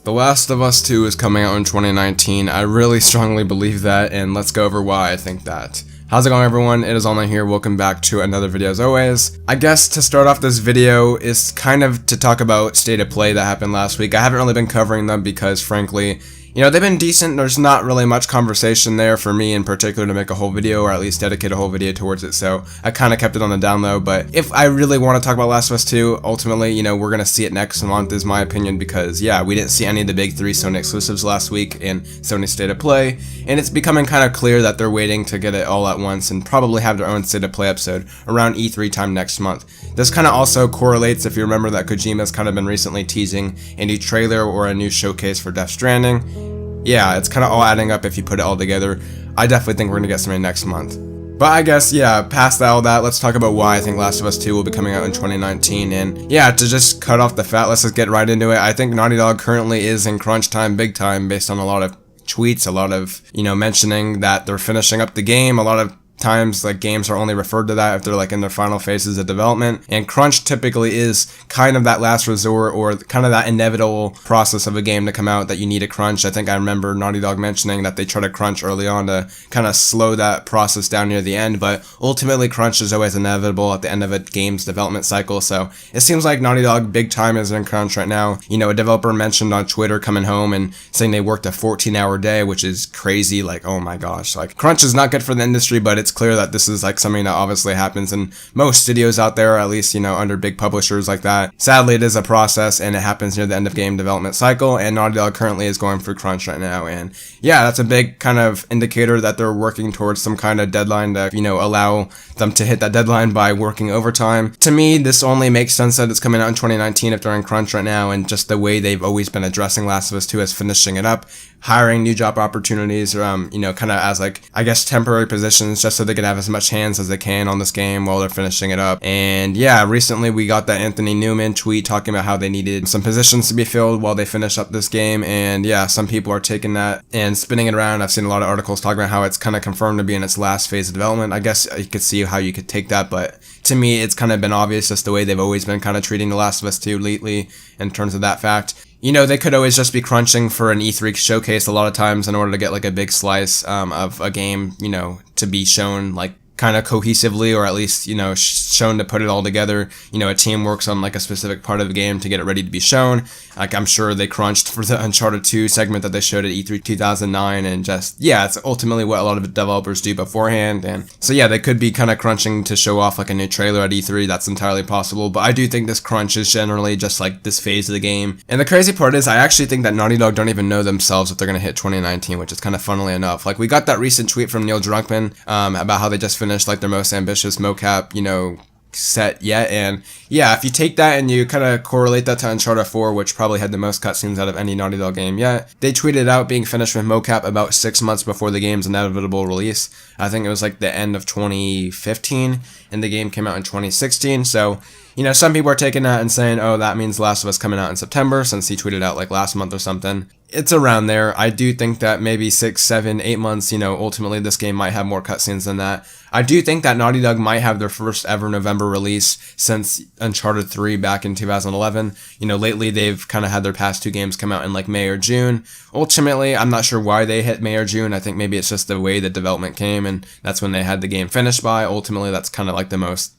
The Last of Us 2 is coming out in 2019. I really strongly believe that, and let's go over why I think that. How's it going, everyone? It is Online here. Welcome back to another video as always. I guess to start off this video is kind of to talk about state of play that happened last week. I haven't really been covering them because, frankly, you know, they've been decent. There's not really much conversation there for me in particular to make a whole video, or at least dedicate a whole video towards it, so I kind of kept it on the down low. But if I really want to talk about Last of Us 2, ultimately, you know, we're going to see it next month is my opinion, because yeah, we didn't see any of the big three Sony exclusives last week in Sony State of Play, and it's becoming kind of clear that they're waiting to get it all at once and probably have their own State of Play episode around E3 time next month. This kind of also correlates, if you remember, that Kojima's kind of been recently teasing a new trailer or a new showcase for Death Stranding. Yeah, it's kind of all adding up if you put it all together. I definitely think we're going to get something next month. But I guess, yeah, past all that, let's talk about why I think Last of Us 2 will be coming out in 2019. And yeah, to just cut off the fat, let's just get right into it. I think Naughty Dog currently is in crunch time big time based on a lot of tweets, a lot of, you know, mentioning that they're finishing up the game, a lot of times like games are only referred to that if they're like in their final phases of development, and crunch typically is kind of that last resort or kind of that inevitable process of a game to come out that you need a crunch. I think I remember Naughty Dog mentioning that they try to crunch early on to kind of slow that process down near the end, but ultimately crunch is always inevitable at the end of a game's development cycle. So it seems like Naughty Dog big time is in crunch right now. You know, a developer mentioned on Twitter coming home and saying they worked a 14-hour day, which is crazy. Like, oh my gosh, like crunch is not good for the industry, but it's clear that this is like something that obviously happens in most studios out there, or at least, you know, under big publishers like that. Sadly, it is a process and it happens near the end of game development cycle, and Naughty Dog currently is going through crunch right now. And yeah, that's a big kind of indicator that they're working towards some kind of deadline to, you know, allow them to hit that deadline by working overtime. To me, this only makes sense that it's coming out in 2019 if they're in crunch right now, and just the way they've always been addressing Last of Us 2 as finishing it up, hiring new job opportunities, you know, kind of as like, I guess, temporary positions just so they can have as much hands as they can on this game while they're finishing it up. And yeah, recently we got that Anthony Newman tweet talking about how they needed some positions to be filled while they finish up this game. And yeah, some people are taking that and spinning it around. I've seen a lot of articles talking about how it's kind of confirmed to be in its last phase of development. I guess you could see how you could take that, but to me, it's kind of been obvious just the way they've always been kind of treating The Last of Us 2 lately in terms of that fact. You know, they could always just be crunching for an E3 showcase a lot of times in order to get like a big slice of a game, you know, to be shown like kind of cohesively, or at least, you know, shown to put it all together. You know, a team works on like a specific part of the game to get it ready to be shown. Like, I'm sure they crunched for the Uncharted 2 segment that they showed at E3 2009, and just, yeah, it's ultimately what a lot of developers do beforehand. And so yeah, they could be kind of crunching to show off like a new trailer at E3. That's entirely possible, but I do think this crunch is generally just like this phase of the game. And the crazy part is I actually think that Naughty Dog don't even know themselves if they're gonna hit 2019, which is kind of funnily enough. Like, we got that recent tweet from Neil Druckmann about how they just finished like their most ambitious mocap, you know, set yet. And yeah, if you take that and you kind of correlate that to Uncharted 4, which probably had the most cutscenes out of any Naughty Dog game yet, they tweeted out being finished with mocap about 6 months before the game's inevitable release. I think it was like the end of 2015, and the game came out in 2016. So, you know, some people are taking that and saying, oh, that means Last of Us coming out in September, since he tweeted out like last month or something. It's around there. I do think that maybe 6, 7, 8 months, you know, ultimately this game might have more cutscenes than that. I do think that Naughty Dog might have their first ever November release since Uncharted 3 back in 2011. You know, lately they've kind of had their past two games come out in like May or June. Ultimately, I'm not sure why they hit May or June. I think maybe it's just the way the development came, and that's when they had the game finished by. Ultimately, that's kind of like the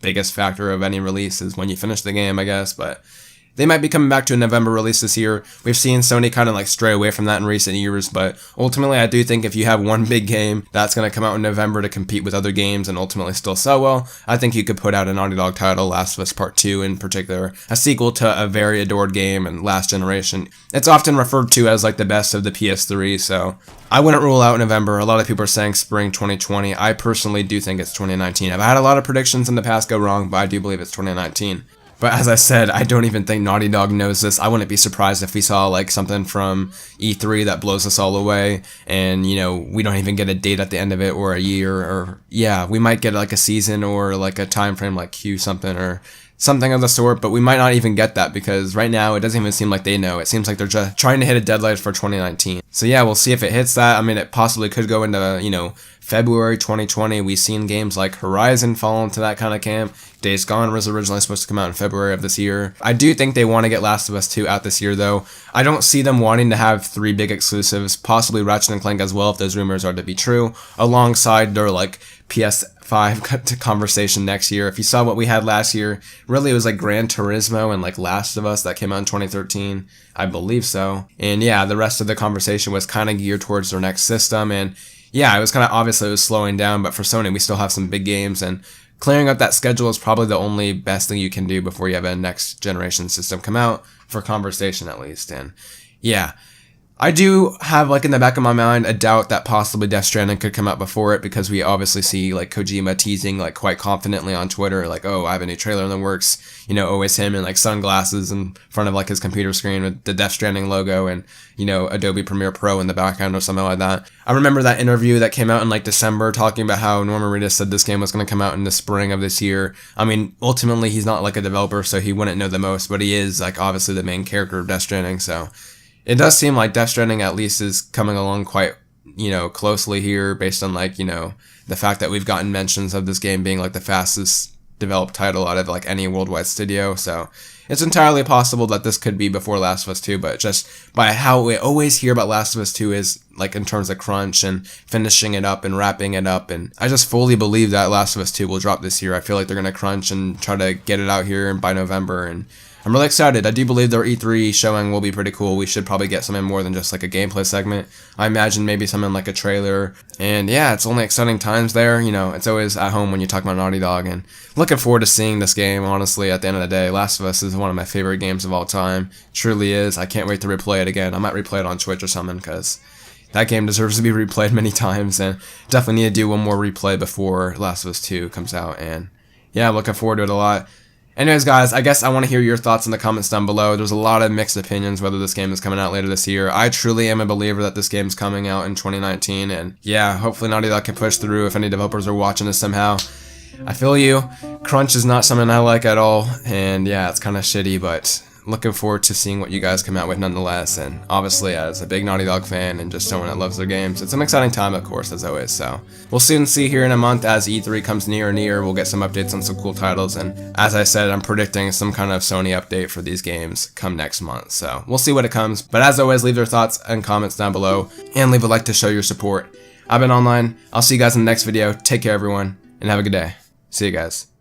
biggest factor of any release is when you finish the game, I guess. But they might be coming back to a November release this year. We've seen Sony kind of like stray away from that in recent years, but ultimately I do think if you have one big game that's going to come out in November to compete with other games and ultimately still sell well, I think you could put out a Naughty Dog title, Last of Us Part 2 in particular, a sequel to a very adored game and last generation. It's often referred to as like the best of the PS3, so I wouldn't rule out November. A lot of people are saying spring 2020. I personally do think it's 2019. I've had a lot of predictions in the past go wrong, but I do believe it's 2019. But as I said, I don't even think Naughty Dog knows this. I wouldn't be surprised if we saw like something from E3 that blows us all away, and, you know, we don't even get a date at the end of it, or a year, or yeah, we might get like a season or like a time frame like Q something or something of the sort, but we might not even get that because right now it doesn't even seem like they know. It seems like they're just trying to hit a deadline for 2019. So yeah, we'll see if it hits that. I mean, it possibly could go into, you know, February 2020. We've seen games like Horizon fall into that kind of camp. Days Gone was originally supposed to come out in February of this year. I do think they want to get Last of Us 2 out this year, though. I don't see them wanting to have 3 big exclusives, possibly Ratchet & Clank as well, if those rumors are to be true, alongside their, like, PS5 conversation next year. If you saw what we had last year, really it was like Gran Turismo and like Last of Us that came out in 2013. I believe so. And yeah, the rest of the conversation was kind of geared towards their next system. And yeah, it was kind of obviously it was slowing down, but for Sony, we still have some big games, and clearing up that schedule is probably the only best thing you can do before you have a next generation system come out, for conversation at least. And yeah, I do have, like, in the back of my mind a doubt that possibly Death Stranding could come out before it, because we obviously see, like, Kojima teasing, like, quite confidently on Twitter, like, oh, I have a new trailer in the works, you know, always him in, like, sunglasses in front of, like, his computer screen with the Death Stranding logo and, you know, Adobe Premiere Pro in the background or something like that. I remember that interview that came out in, like, December talking about how Norman Reedus said this game was going to come out in the spring of this year. I mean, ultimately, he's not, like, a developer, so he wouldn't know the most, but he is, like, obviously the main character of Death Stranding, so it does seem like Death Stranding at least is coming along quite, you know, closely here, based on, like, you know, the fact that we've gotten mentions of this game being, like, the fastest developed title out of, like, any worldwide studio. So it's entirely possible that this could be before Last of Us 2, but just by how we always hear about Last of Us 2 is, like, in terms of crunch and finishing it up and wrapping it up, and I just fully believe that Last of Us 2 will drop this year. I feel like they're going to crunch and try to get it out here by November, and I'm really excited. I do believe their E3 showing will be pretty cool. We should probably get something more than just like a gameplay segment. I imagine maybe something like a trailer. And yeah, it's only exciting times there. You know, it's always at home when you talk about Naughty Dog, and looking forward to seeing this game, honestly, at the end of the day. Last of Us is one of my favorite games of all time. Truly is. I can't wait to replay it again. I might replay it on Twitch or something, because that game deserves to be replayed many times, and definitely need to do one more replay before Last of Us 2 comes out. And yeah, I'm looking forward to it a lot. Anyways, guys, I guess I want to hear your thoughts in the comments down below. There's a lot of mixed opinions whether this game is coming out later this year. I truly am a believer that this game's coming out in 2019, and yeah, hopefully Naughty Dog can push through if any developers are watching this somehow. I feel you. Crunch is not something I like at all, and yeah, it's kind of shitty, but looking forward to seeing what you guys come out with nonetheless. And obviously, as a big Naughty Dog fan and just someone that loves their games, it's an exciting time, of course, as always. So we'll soon see here in a month as E3 comes near and near. We'll get some updates on some cool titles, and as I said, I'm predicting some kind of Sony update for these games come next month. So we'll see what it comes, but as always, leave your thoughts and comments down below, and leave a like to show your support. I've been Online. I'll see you guys in the next video. Take care, everyone, and have a good day. See you guys.